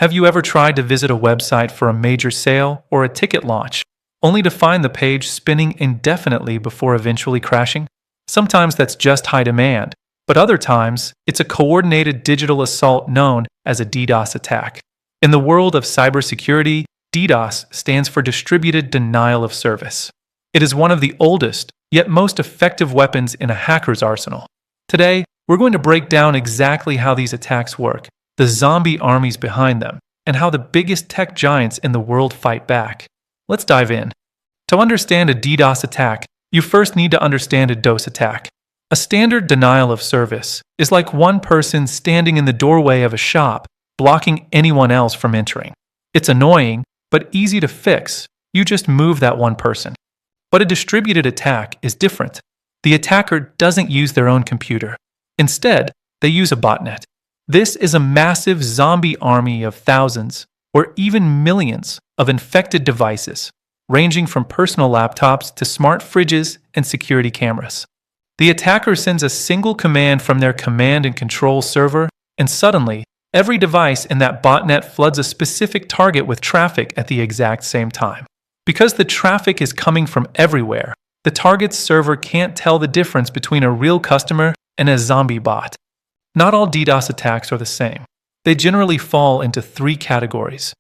Have you ever tried to visit a website for a major sale or a ticket launch, only to find the page spinning indefinitely before eventually crashing? Sometimes that's just high demand, but other times it's a coordinated digital assault known as a DDoS attack. In the world of cybersecurity, DDoS stands for Distributed Denial of Service. It is one of the oldest, yet most effective weapons in a hacker's arsenal. Today, we're going to break down exactly how these attacks work, the zombie armies behind them, and how the biggest tech giants in the world fight back. Let's dive in. To understand a DDoS attack, you first need to understand a DOS attack. A standard denial of service is like one person standing in the doorway of a shop, blocking anyone else from entering. It's annoying, but easy to fix. You just move that one person. But a distributed attack is different. The attacker doesn't use their own computer. Instead, they use a botnet. This is a massive zombie army of thousands, or even millions, of infected devices, ranging from personal laptops to smart fridges and security cameras. The attacker sends a single command from their command and control server, and suddenly, every device in that botnet floods a specific target with traffic at the exact same time. Because the traffic is coming from everywhere, the target's server can't tell the difference between a real customer and a zombie bot. Not all DDoS attacks are the same. They generally fall into three categories.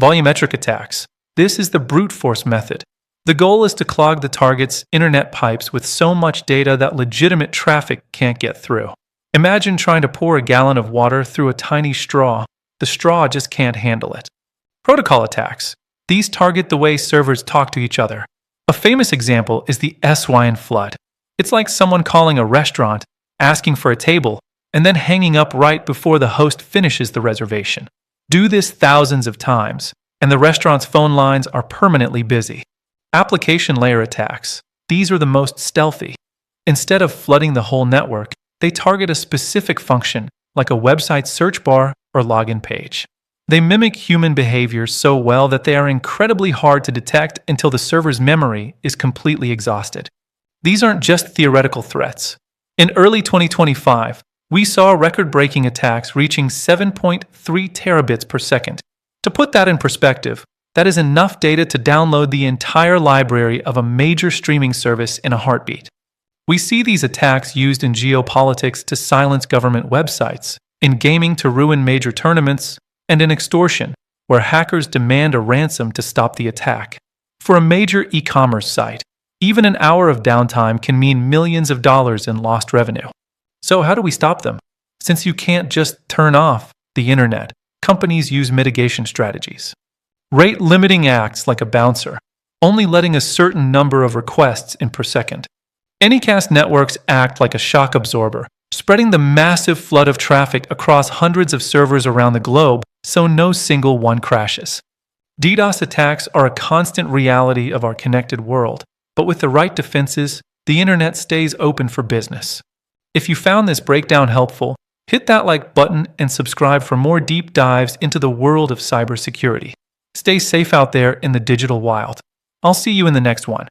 Volumetric attacks. This is the brute force method. The goal is to clog the target's internet pipes with so much data that legitimate traffic can't get through. Imagine trying to pour a gallon of water through a tiny straw. The straw just can't handle it. Protocol attacks. These target the way servers talk to each other. A famous example is the SYN flood. It's like someone calling a restaurant, asking for a table, and then hanging up right before the host finishes the reservation. Do this thousands of times, and the restaurant's phone lines are permanently busy. Application layer attacks. These are the most stealthy. Instead of flooding the whole network, they target a specific function, like a website search bar or login page. They mimic human behavior so well that they are incredibly hard to detect until the server's memory is completely exhausted. These aren't just theoretical threats. In early 2025, we saw record-breaking attacks reaching 7.3 terabits per second. To put that in perspective, that is enough data to download the entire library of a major streaming service in a heartbeat. We see these attacks used in geopolitics to silence government websites, in gaming to ruin major tournaments, and in extortion, where hackers demand a ransom to stop the attack. For a major e-commerce site, even an hour of downtime can mean millions of dollars in lost revenue. So how do we stop them? Since you can't just turn off the internet, companies use mitigation strategies. Rate-limiting acts like a bouncer, only letting a certain number of requests in per second. Anycast networks act like a shock absorber, spreading the massive flood of traffic across hundreds of servers around the globe so no single one crashes. DDoS attacks are a constant reality of our connected world, but with the right defenses, the internet stays open for business. If you found this breakdown helpful, hit that like button and subscribe for more deep dives into the world of cybersecurity. Stay safe out there in the digital wild. I'll see you in the next one.